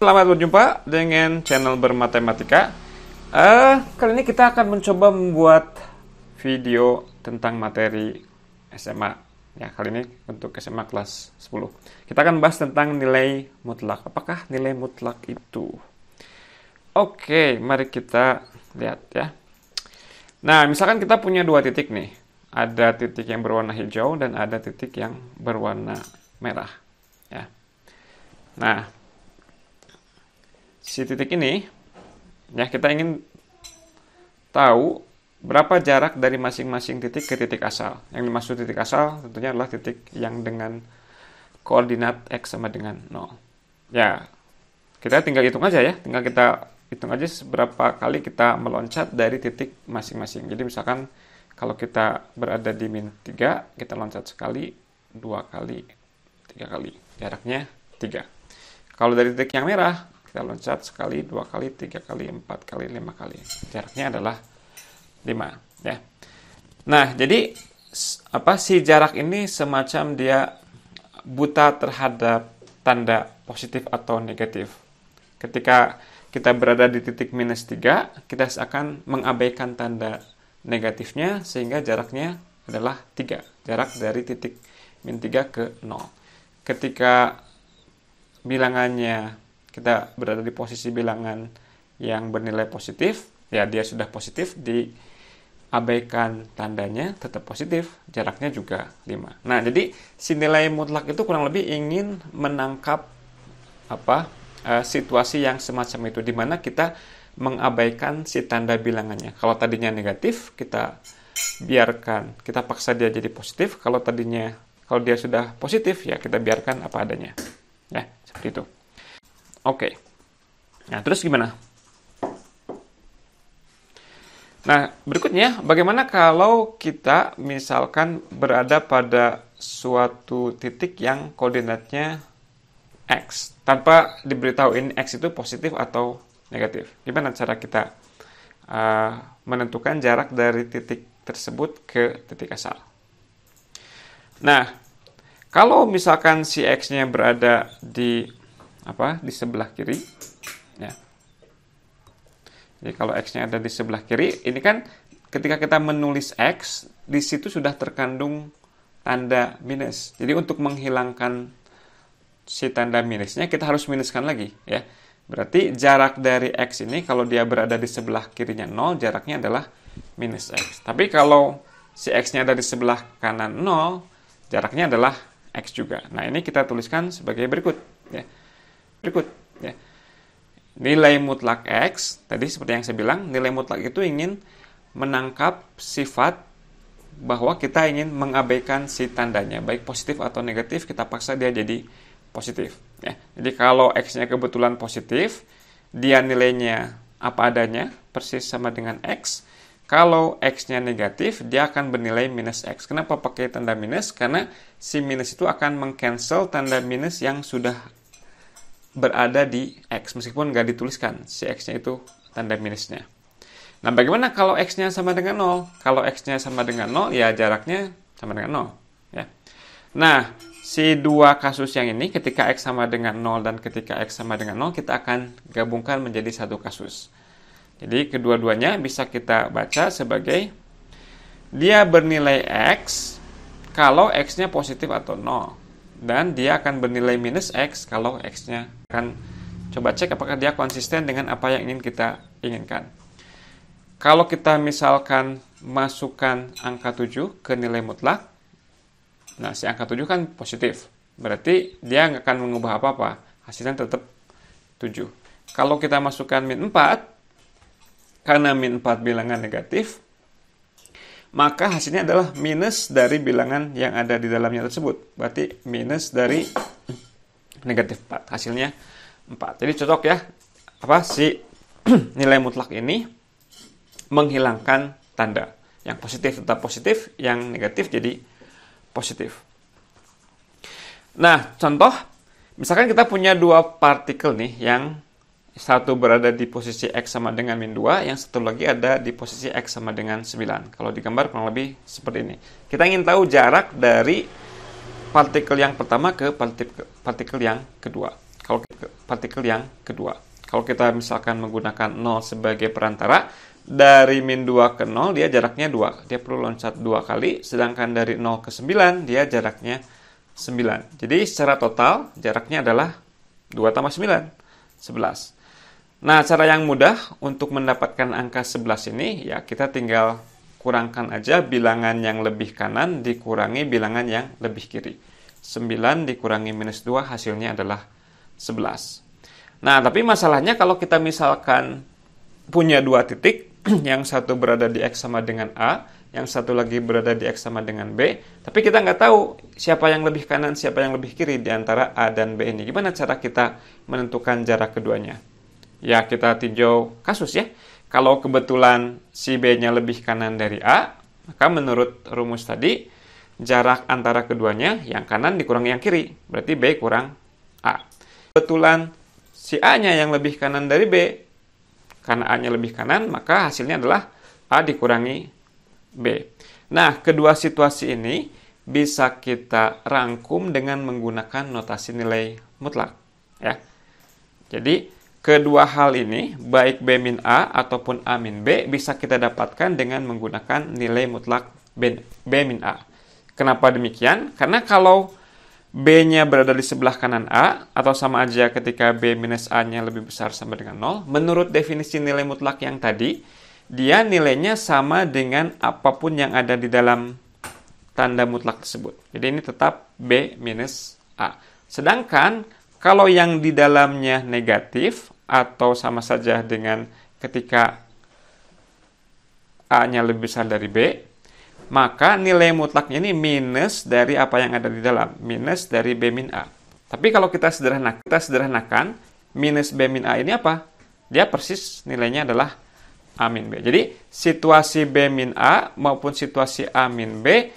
Selamat berjumpa dengan channel Bermatematika. Kali ini kita akan mencoba membuat video tentang materi SMA. Ya, kali ini untuk SMA kelas 10. Kita akan bahas tentang nilai mutlak. Apakah nilai mutlak itu? Oke, mari kita lihat ya. Nah, misalkan kita punya dua titik nih. Ada titik yang berwarna hijau dan ada titik yang berwarna merah. Ya. Nah, si titik ini, ya kita ingin tahu berapa jarak dari masing-masing titik ke titik asal. Yang dimaksud titik asal tentunya adalah titik yang dengan koordinat X sama dengan 0. Ya, kita tinggal hitung aja ya. Tinggal kita hitung aja seberapa kali kita meloncat dari titik masing-masing. Jadi misalkan kalau kita berada di min 3, kita loncat sekali, 2 kali, 3 kali. Jaraknya 3. Kalau dari titik yang merah, kita loncat sekali, 2 kali, 3 kali, 4 kali, 5 kali. Jaraknya adalah 5. Ya. Nah, jadi si jarak ini semacam dia buta terhadap tanda positif atau negatif. Ketika kita berada di titik minus 3, kita akan mengabaikan tanda negatifnya sehingga jaraknya adalah 3. Jarak dari titik min 3 ke 0. Ketika bilangannya kita berada di posisi bilangan yang bernilai positif, ya dia sudah positif, diabaikan tandanya tetap positif, jaraknya juga 5. Nah, jadi si nilai mutlak itu kurang lebih ingin menangkap situasi yang semacam itu, di mana kita mengabaikan si tanda bilangannya. Kalau tadinya negatif, kita biarkan, kita paksa dia jadi positif. Kalau dia sudah positif, ya kita biarkan apa adanya. Ya, seperti itu. Oke. Nah, terus gimana? Nah, berikutnya, bagaimana kalau kita misalkan berada pada suatu titik yang koordinatnya X, tanpa diberitahu ini X itu positif atau negatif. Gimana cara kita menentukan jarak dari titik tersebut ke titik asal? Nah, kalau misalkan si X-nya berada di sebelah kiri, ya. Jadi kalau X-nya ada di sebelah kiri, ini kan ketika kita menulis X, di situ sudah terkandung tanda minus. Jadi untuk menghilangkan si tanda minusnya, kita harus minuskan lagi, ya. Berarti jarak dari X ini, kalau dia berada di sebelah kirinya 0, jaraknya adalah minus X. Tapi kalau si X-nya ada di sebelah kanan 0, jaraknya adalah X juga. Nah, ini kita tuliskan sebagai berikut, ya. Ya. Nilai mutlak X, tadi seperti yang saya bilang, nilai mutlak itu ingin menangkap sifat bahwa kita ingin mengabaikan si tandanya, baik positif atau negatif, kita paksa dia jadi positif. Ya. Jadi kalau X-nya kebetulan positif, dia nilainya apa adanya, persis sama dengan X. Kalau X-nya negatif, dia akan bernilai minus X. Kenapa pakai tanda minus? Karena si minus itu akan meng-cancel tanda minus yang sudah berada di X, meskipun nggak dituliskan si X-nya itu tanda minusnya. Nah, bagaimana kalau X-nya sama dengan 0? Kalau X-nya sama dengan 0, ya jaraknya sama dengan 0. Ya. Nah, si dua kasus yang ini, ketika X sama dengan 0 dan ketika X sama dengan 0, kita akan gabungkan menjadi satu kasus. Jadi, kedua-duanya bisa kita baca sebagai dia bernilai X kalau X-nya positif atau 0. Dan dia akan bernilai minus X kalau X-nya. Akan coba cek apakah dia konsisten dengan apa yang ingin kita inginkan. Kalau kita misalkan masukkan angka 7 ke nilai mutlak, nah si angka 7 kan positif. Berarti dia nggak akan mengubah apa-apa. Hasilnya tetap 7. Kalau kita masukkan min 4, karena min 4 bilangan negatif, maka hasilnya adalah minus dari bilangan yang ada di dalamnya tersebut. Berarti minus dari negatif 4. Hasilnya 4. Jadi cocok ya, si nilai mutlak ini menghilangkan tanda. Yang positif tetap positif, yang negatif jadi positif. Nah, contoh, misalkan kita punya dua partikel nih, yang satu berada di posisi X sama dengan min 2, yang satu lagi ada di posisi X sama dengan 9. Kalau digambar kurang lebih seperti ini. Kita ingin tahu jarak dari partikel yang pertama ke partikel yang kedua. Kalau partikel yang kedua. Kalau kita misalkan menggunakan 0 sebagai perantara, dari min 2 ke 0 dia jaraknya 2. Dia perlu loncat 2 kali, sedangkan dari 0 ke 9 dia jaraknya 9. Jadi secara total jaraknya adalah 2 tambah 9, 11. Nah, cara yang mudah untuk mendapatkan angka 11 ini, ya kita tinggal kurangkan aja bilangan yang lebih kanan dikurangi bilangan yang lebih kiri. 9 dikurangi minus 2 hasilnya adalah 11. Nah, tapi masalahnya kalau kita misalkan punya dua titik, yang satu berada di X sama dengan A, yang satu lagi berada di X sama dengan B, tapi kita nggak tahu siapa yang lebih kanan, siapa yang lebih kiri di antara A dan B ini. Gimana cara kita menentukan jarak keduanya? Ya, kita tinjau kasus ya. Kalau kebetulan si B-nya lebih kanan dari A, maka menurut rumus tadi, jarak antara keduanya yang kanan dikurangi yang kiri. Berarti B kurang A. Kebetulan si A-nya yang lebih kanan dari B, karena A-nya lebih kanan, maka hasilnya adalah A dikurangi B. Nah, kedua situasi ini bisa kita rangkum dengan menggunakan notasi nilai mutlak. Ya. Jadi, kedua hal ini, baik B min A ataupun A min B, bisa kita dapatkan dengan menggunakan nilai mutlak B min A. Kenapa demikian? Karena kalau B-nya berada di sebelah kanan A, atau sama aja ketika B minus A-nya lebih besar sama dengan 0, menurut definisi nilai mutlak yang tadi, dia nilainya sama dengan apapun yang ada di dalam tanda mutlak tersebut. Jadi ini tetap B minus A. Sedangkan kalau yang di dalamnya negatif, atau sama saja dengan ketika A-nya lebih besar dari B, maka nilai mutlaknya ini minus dari apa yang ada di dalam, minus dari B min A. Tapi kalau kita sederhanakan, minus B min A ini apa? Dia persis nilainya adalah A min B. Jadi, situasi B min A maupun situasi A min B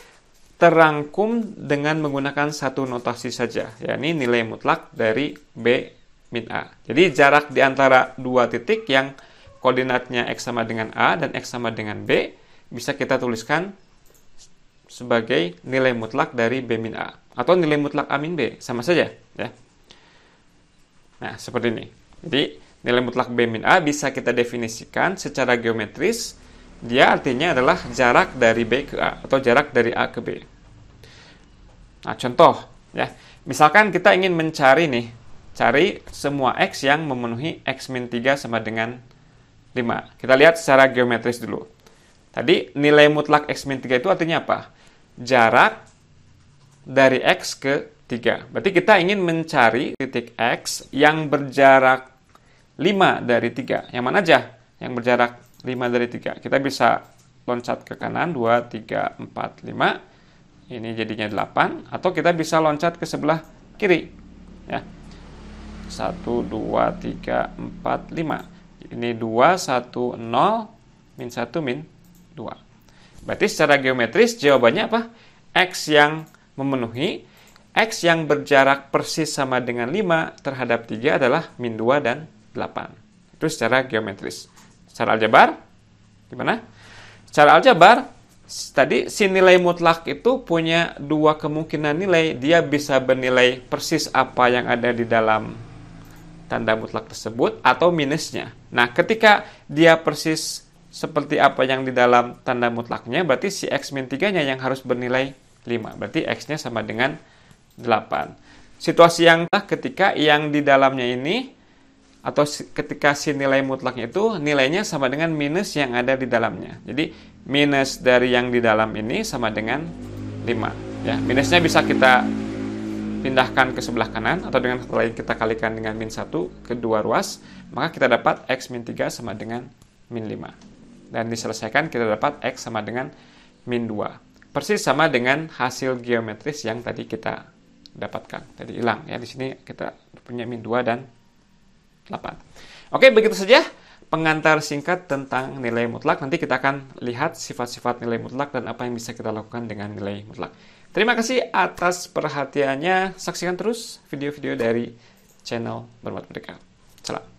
terangkum dengan menggunakan satu notasi saja, yakni nilai mutlak dari B min A. Jadi, jarak di antara dua titik yang koordinatnya X sama dengan A dan X sama dengan B bisa kita tuliskan sebagai nilai mutlak dari B min A. Atau nilai mutlak A min B, sama saja. Ya. Nah, seperti ini. Jadi, nilai mutlak B min A bisa kita definisikan secara geometris. Dia artinya adalah jarak dari B ke A, atau jarak dari A ke B. Nah, contoh. Ya. Misalkan kita ingin mencari nih, cari semua X yang memenuhi X min 3 sama dengan 5. Kita lihat secara geometris dulu. Tadi, nilai mutlak X min 3 itu artinya apa? Jarak dari X ke 3. Berarti kita ingin mencari titik X yang berjarak 5 dari 3. Yang mana aja? Yang berjarak 5 dari 3. Kita bisa loncat ke kanan, 2, 3, 4, 5. Ini jadinya 8. Atau kita bisa loncat ke sebelah kiri. Ya. 1, 2, 3, 4, 5. Ini 2, 1, 0, min 1, min 2. Berarti secara geometris jawabannya apa? X yang memenuhi, X yang berjarak persis sama dengan 5 terhadap 3 adalah min 2 dan 8. Itu secara geometris. Secara aljabar, gimana? Secara aljabar, tadi si nilai mutlak itu punya dua kemungkinan nilai. Dia bisa bernilai persis apa yang ada di dalam tanda mutlak tersebut atau minusnya. Nah, ketika dia persis seperti apa yang di dalam tanda mutlaknya, berarti si X min 3-nya yang harus bernilai 5. Berarti X-nya sama dengan 8. Situasi yang ketika yang di dalamnya ini, atau ketika si nilai mutlaknya itu, nilainya sama dengan minus yang ada di dalamnya. Jadi, minus dari yang di dalam ini sama dengan 5. Ya, minusnya bisa kita pindahkan ke sebelah kanan, atau dengan kata lain kita kalikan dengan min 1 ke dua ruas, maka kita dapat X min 3 sama dengan min 5. Dan diselesaikan kita dapat X sama dengan min 2. Persis sama dengan hasil geometris yang tadi kita dapatkan. Tadi hilang ya, di sini kita punya min 2 dan 8. Oke, begitu saja pengantar singkat tentang nilai mutlak. Nanti kita akan lihat sifat-sifat nilai mutlak dan apa yang bisa kita lakukan dengan nilai mutlak. Terima kasih atas perhatiannya. Saksikan terus video-video dari channel Bermat Merdeka. Salam.